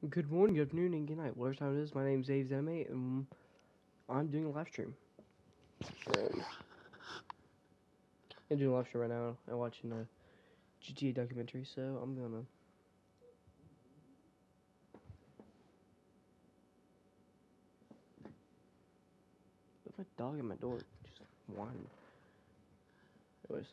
Good morning, good afternoon, and good night. Whatever time it is, my name is Dave Zanime, and I'm doing a live stream. I'm doing a live stream right now. I'm watching a GTA documentary, so I'm gonna. There's my dog at my door, just whining. Anyways,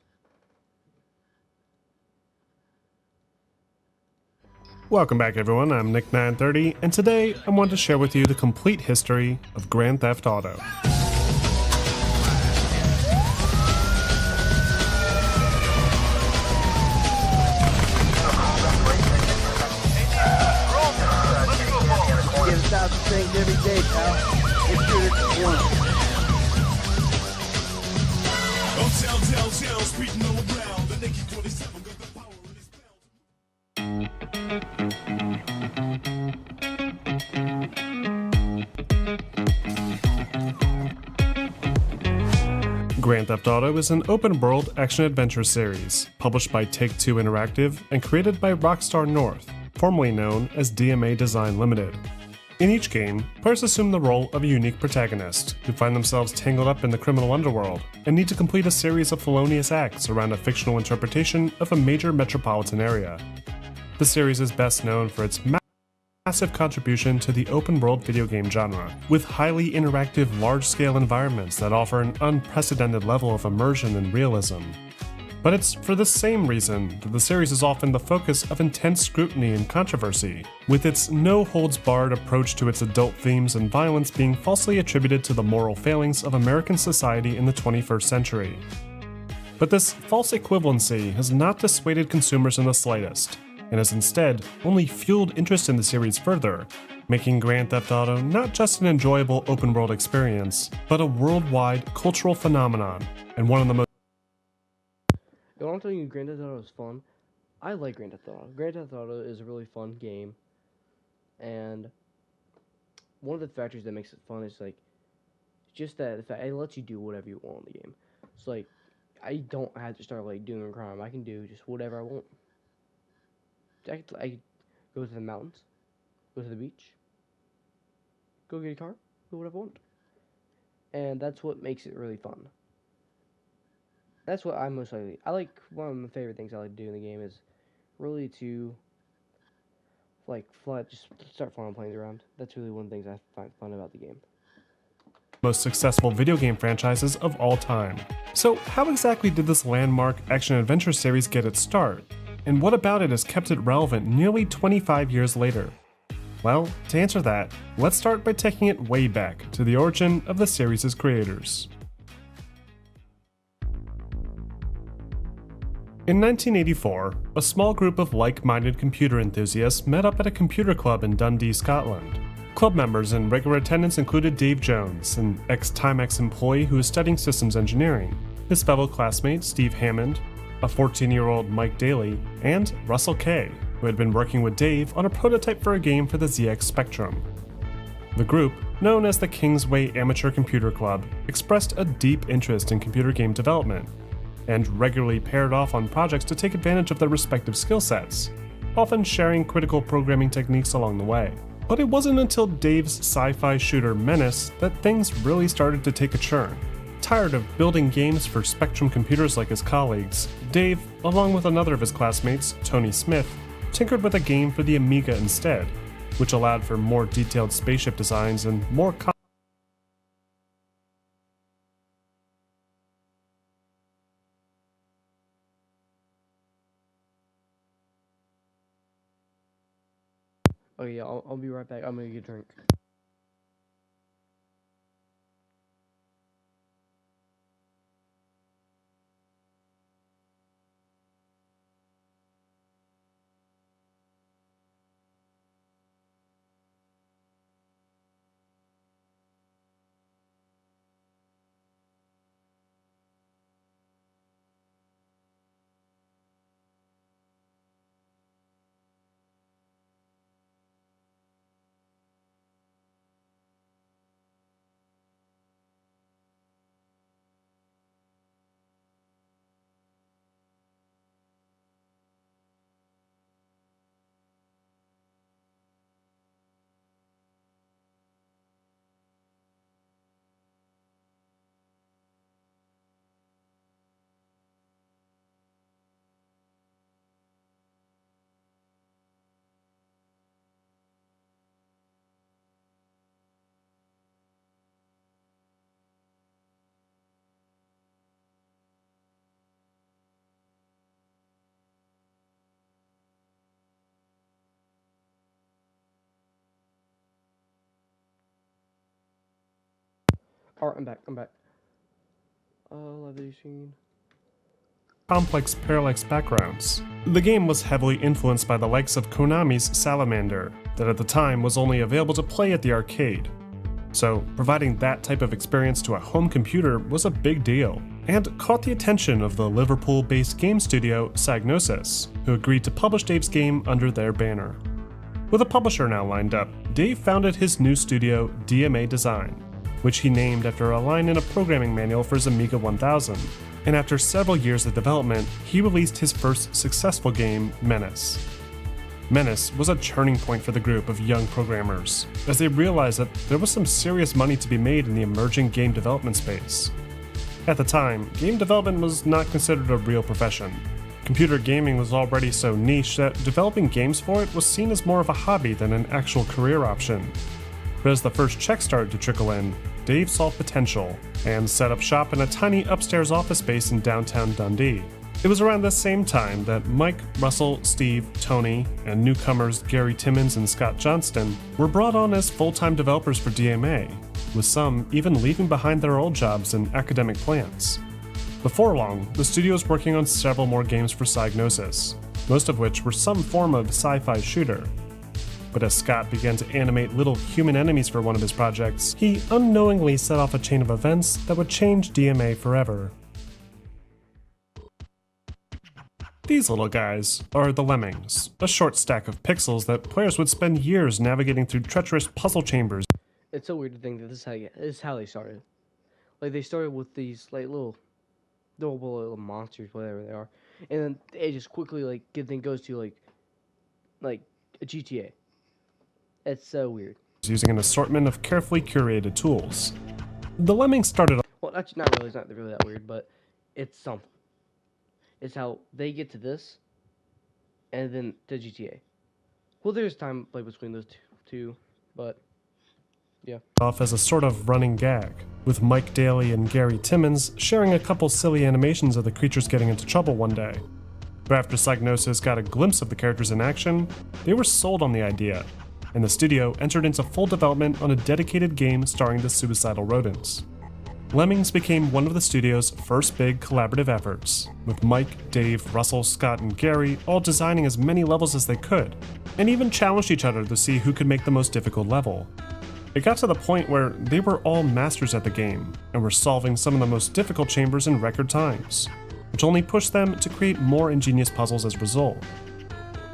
Welcome back everyone, I'm Nick930, and today I want to share with you the complete history of Grand Theft Auto. get 1,000 things every day, pal. It's good at once. Speeding all around, the Nike 47 got the power in his belt. Grand Theft Auto is an open-world action-adventure series, published by Take-Two Interactive and created by Rockstar North, formerly known as DMA Design Limited. In each game, players assume the role of a unique protagonist, who find themselves tangled up in the criminal underworld, and need to complete a series of felonious acts around a fictional interpretation of a major metropolitan area. The series is best known for its massive contribution to the open-world video game genre, with highly interactive, large-scale environments that offer an unprecedented level of immersion and realism. But it's for the same reason that the series is often the focus of intense scrutiny and controversy, with its no-holds-barred approach to its adult themes and violence being falsely attributed to the moral failings of American society in the 21st century. But this false equivalency has not dissuaded consumers in the slightest, and has instead only fueled interest in the series further, making Grand Theft Auto not just an enjoyable open-world experience, but a worldwide cultural phenomenon, and one of the most If I'm telling you Grand Theft Auto is fun, I like Grand Theft Auto. Grand Theft Auto is a really fun game, and one of the factors that makes it fun is like just that the fact it lets you do whatever you want in the game. It's like I don't have to start like doing a crime. I can do just whatever I want. I go to the mountains, go to the beach, go get a car, do whatever I want. And that's what makes it really fun. That's what I most likely. I like one of my favorite things I like to do in the game is really to fly, just start flying planes around. That's really one of the things I find fun about the game. successful video game franchises of all time. So how exactly did this landmark action-adventure series get its start? And what about it has kept it relevant nearly 25 years later? Well, to answer that, let's start by taking it way back to the origin of the series' creators. In 1984, a small group of like-minded computer enthusiasts met up at a computer club in Dundee, Scotland. Club members in regular attendance included Dave Jones, an ex-Timex employee who was studying systems engineering, his fellow classmate Steve Hammond, a 14-year-old Mike Daly, and Russell Kay, who had been working with Dave on a prototype for a game for the ZX Spectrum. The group, known as the Kingsway Amateur Computer Club, expressed a deep interest in computer game development, and regularly paired off on projects to take advantage of their respective skill sets, often sharing critical programming techniques along the way. But it wasn't until Dave's sci-fi shooter Menace that things really started to take a turn. Tired of building games for Spectrum computers like his colleagues, Dave, along with another of his classmates, Tony Smith, tinkered with a game for the Amiga instead, which allowed for more detailed spaceship designs and more Oh yeah, I'll be right back. I'm gonna get a drink. Alright, I'm back. I'm back. Levity screen. Complex parallax backgrounds. The game was heavily influenced by the likes of Konami's Salamander, that at the time was only available to play at the arcade. So, providing that type of experience to a home computer was a big deal, and caught the attention of the Liverpool-based game studio Psygnosis, who agreed to publish Dave's game under their banner. With a publisher now lined up, Dave founded his new studio, DMA Design, which he named after a line in a programming manual for his Amiga 1000, and after several years of development, he released his first successful game, Menace. Menace was a turning point for the group of young programmers, as they realized that there was some serious money to be made in the emerging game development space. At the time, game development was not considered a real profession. Computer gaming was already so niche that developing games for it was seen as more of a hobby than an actual career option. But as the first checks started to trickle in, Dave saw potential and set up shop in a tiny upstairs office space in downtown Dundee. It was around this same time that Mike, Russell, Steve, Tony, and newcomers Gary Timmons and Scott Johnston were brought on as full-time developers for DMA, with some even leaving behind their old jobs in academic plants. Before long, the studio was working on several more games for Psygnosis, most of which were some form of sci-fi shooter. But as Scott began to animate little human enemies for one of his projects, he unknowingly set off a chain of events that would change DMA forever. These little guys are the Lemmings, a short stack of pixels that players would spend years navigating through treacherous puzzle chambers. It's so weird to think that this is how they started. Like, they started with these, like, little monsters, whatever they are. And then it just quickly, like, goes to, like a GTA. It's so weird. Using an assortment of carefully curated tools. The Lemmings started Well, actually, not really. It's not really that weird, but it's something. It's how they get to this, and then to GTA. Well, there's time like between those two, but yeah. off as a sort of running gag, with Mike Daly and Gary Timmons sharing a couple silly animations of the creatures getting into trouble one day. But after Psygnosis got a glimpse of the characters in action, they were sold on the idea, and the studio entered into full development on a dedicated game starring the suicidal rodents. Lemmings became one of the studio's first big collaborative efforts, with Mike, Dave, Russell, Scott, and Gary all designing as many levels as they could, and even challenged each other to see who could make the most difficult level. It got to the point where they were all masters at the game, and were solving some of the most difficult chambers in record times, which only pushed them to create more ingenious puzzles as a result.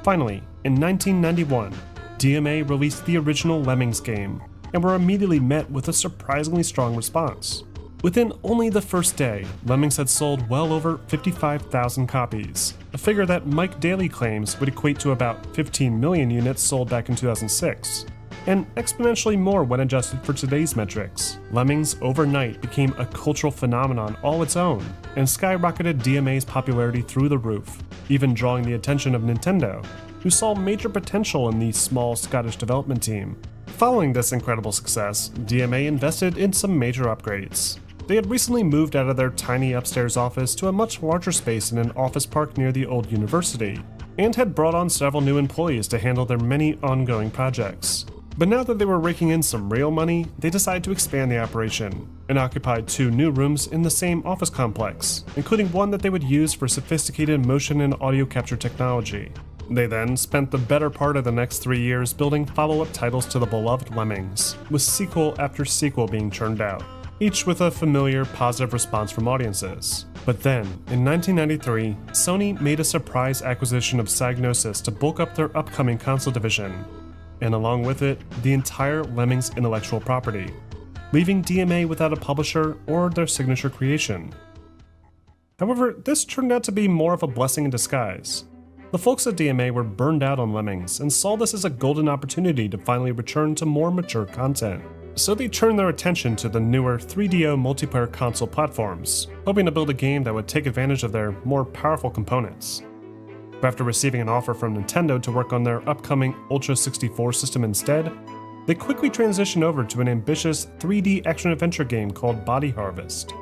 Finally, in 1991, DMA released the original Lemmings game, and were immediately met with a surprisingly strong response. Within only the first day, Lemmings had sold well over 55,000 copies, a figure that Mike Daly claims would equate to about 15 million units sold back in 2006, and exponentially more when adjusted for today's metrics. Lemmings overnight became a cultural phenomenon all its own, and skyrocketed DMA's popularity through the roof, even drawing the attention of Nintendo, who saw major potential in the small Scottish development team. Following this incredible success, DMA invested in some major upgrades. They had recently moved out of their tiny upstairs office to a much larger space in an office park near the old university, and had brought on several new employees to handle their many ongoing projects. But now that they were raking in some real money, they decided to expand the operation, and occupied 2 new rooms in the same office complex, including one that they would use for sophisticated motion and audio capture technology. They then spent the better part of the next 3 years building follow-up titles to the beloved Lemmings, with sequel after sequel being churned out, each with a familiar, positive response from audiences. But then, in 1993, Sony made a surprise acquisition of Psygnosis to bulk up their upcoming console division, and along with it, the entire Lemmings intellectual property, leaving DMA without a publisher or their signature creation. However, this turned out to be more of a blessing in disguise. The folks at DMA were burned out on Lemmings and saw this as a golden opportunity to finally return to more mature content. So they turned their attention to the newer 3DO multiplayer console platforms, hoping to build a game that would take advantage of their more powerful components. But after receiving an offer from Nintendo to work on their upcoming Ultra 64 system instead, they quickly transitioned over to an ambitious 3D action-adventure game called Body Harvest.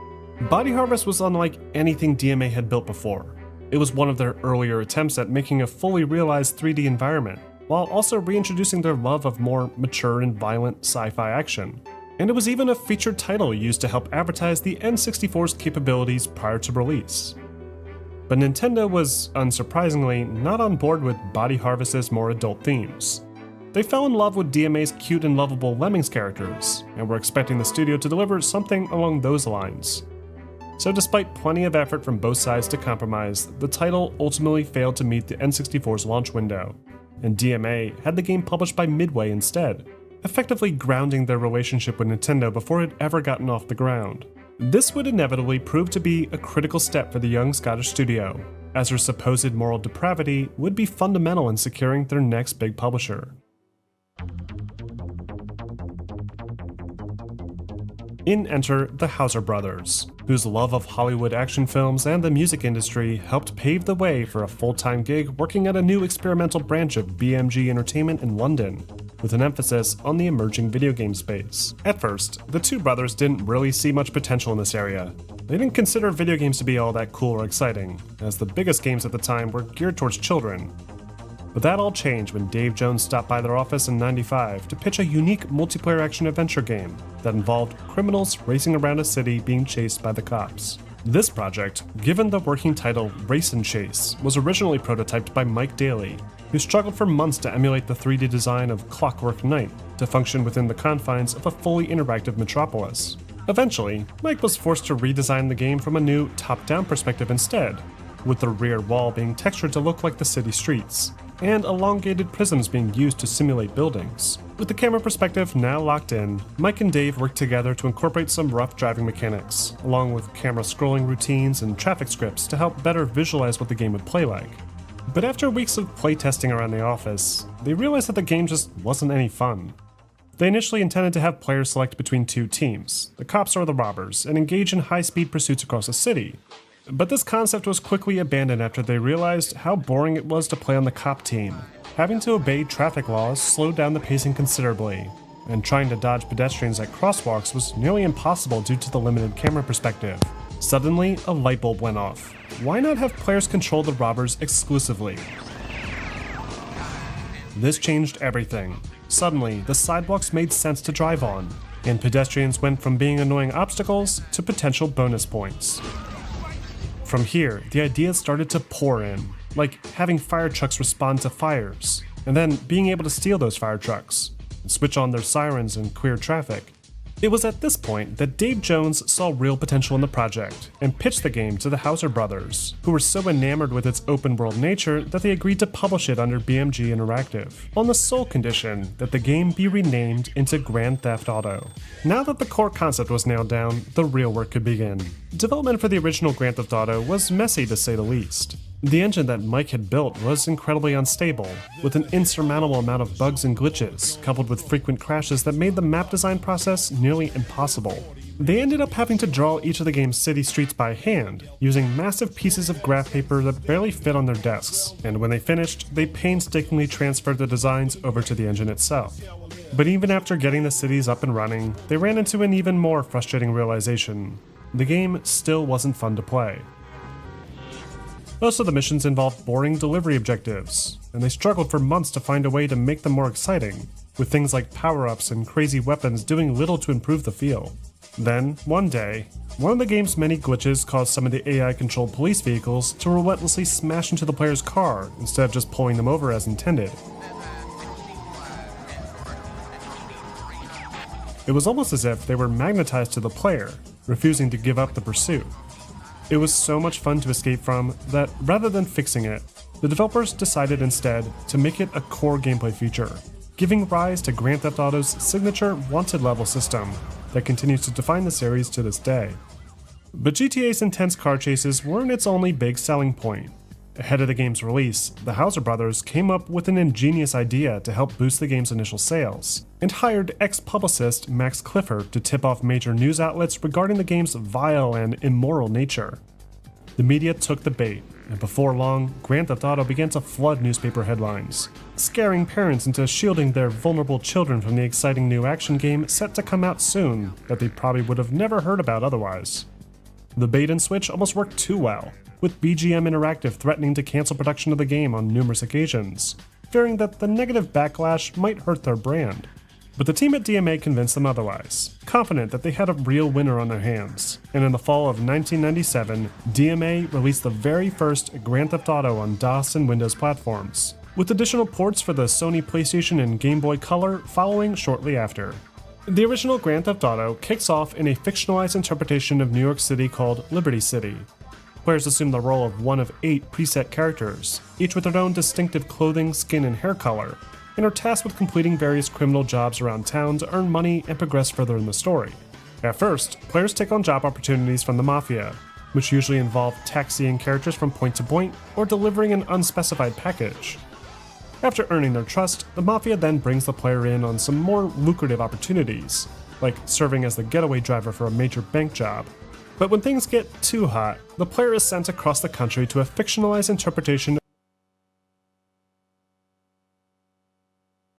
Body Harvest was unlike anything DMA had built before. It was one of their earlier attempts at making a fully realized 3D environment, while also reintroducing their love of more mature and violent sci-fi action. and it was even a featured title used to help advertise the N64's capabilities prior to release. But Nintendo was, unsurprisingly, not on board with Body Harvest's more adult themes. They fell in love with DMA's cute and lovable Lemmings characters, and were expecting the studio to deliver something along those lines. So despite plenty of effort from both sides to compromise, the title ultimately failed to meet the N64's launch window, and DMA had the game published by Midway instead, effectively grounding their relationship with Nintendo before it had ever gotten off the ground. This would inevitably prove to be a critical step for the young Scottish studio, as their supposed moral depravity would be fundamental in securing their next big publisher. In enter the Houser brothers, whose love of Hollywood action films and the music industry helped pave the way for a full-time gig working at a new experimental branch of BMG Entertainment in London, with an emphasis on the emerging video game space. At first, the two brothers didn't really see much potential in this area. They didn't consider video games to be all that cool or exciting, as the biggest games at the time were geared towards children. But that all changed when Dave Jones stopped by their office in '95 to pitch a unique multiplayer action-adventure game that involved criminals racing around a city being chased by the cops. This project, given the working title Race and Chase, was originally prototyped by Mike Daly, who struggled for months to emulate the 3D design of Clockwork Knight to function within the confines of a fully interactive metropolis. Eventually, Mike was forced to redesign the game from a new top-down perspective instead, with the rear wall being textured to look like the city streets, and elongated prisms being used to simulate buildings. With the camera perspective now locked in, Mike and Dave worked together to incorporate some rough driving mechanics, along with camera scrolling routines and traffic scripts to help better visualize what the game would play like. But after weeks of playtesting around the office, they realized that the game just wasn't any fun. They initially intended to have players select between two teams, the cops or the robbers, and engage in high-speed pursuits across a city. But this concept was quickly abandoned after they realized how boring it was to play on the cop team. Having to obey traffic laws slowed down the pacing considerably, and trying to dodge pedestrians at crosswalks was nearly impossible due to the limited camera perspective. Suddenly, a light bulb went off. Why not have players control the robbers exclusively? This changed everything. Suddenly, the sidewalks made sense to drive on, and pedestrians went from being annoying obstacles to potential bonus points. From here, the ideas started to pour in, like having fire trucks respond to fires, and then being able to steal those fire trucks, and switch on their sirens and clear traffic. It was at this point that Dave Jones saw real potential in the project, and pitched the game to the Houser brothers, who were so enamored with its open-world nature that they agreed to publish it under BMG Interactive, on the sole condition that the game be renamed into Grand Theft Auto. Now that the core concept was nailed down, the real work could begin. Development for the original Grand Theft Auto was messy to say the least. The engine that Mike had built was incredibly unstable, with an insurmountable amount of bugs and glitches, coupled with frequent crashes that made the map design process nearly impossible. They ended up having to draw each of the game's city streets by hand, using massive pieces of graph paper that barely fit on their desks, and when they finished, they painstakingly transferred the designs over to the engine itself. But even after getting the cities up and running, they ran into an even more frustrating realization. The game still wasn't fun to play. Most of the missions involved boring delivery objectives, and they struggled for months to find a way to make them more exciting, with things like power-ups and crazy weapons doing little to improve the feel. Then, one day, one of the game's many glitches caused some of the AI-controlled police vehicles to relentlessly smash into the player's car instead of just pulling them over as intended. It was almost as if they were magnetized to the player, refusing to give up the pursuit. It was so much fun to escape from that rather than fixing it, the developers decided instead to make it a core gameplay feature, giving rise to Grand Theft Auto's signature wanted level system that continues to define the series to this day. But GTA's intense car chases weren't its only big selling point. Ahead of the game's release, the Houser brothers came up with an ingenious idea to help boost the game's initial sales, and hired ex-publicist Max Clifford to tip off major news outlets regarding the game's vile and immoral nature. The media took the bait, and before long, Grand Theft Auto began to flood newspaper headlines, scaring parents into shielding their vulnerable children from the exciting new action game set to come out soon that they probably would have never heard about otherwise. The bait and switch almost worked too well, with BGM Interactive threatening to cancel production of the game on numerous occasions, fearing that the negative backlash might hurt their brand. But the team at DMA convinced them otherwise, confident that they had a real winner on their hands. And in the fall of 1997, DMA released the very first Grand Theft Auto on DOS and Windows platforms, with additional ports for the Sony PlayStation and Game Boy Color following shortly after. The original Grand Theft Auto kicks off in a fictionalized interpretation of New York City called Liberty City. Players assume the role of one of 8 preset characters, each with their own distinctive clothing, skin, and hair color, and are tasked with completing various criminal jobs around town to earn money and progress further in the story. At first, players take on job opportunities from the Mafia, which usually involve taxiing characters from point to point or delivering an unspecified package. After earning their trust, the Mafia then brings the player in on some more lucrative opportunities, like serving as the getaway driver for a major bank job. But when things get too hot, the player is sent across the country to a fictionalized interpretation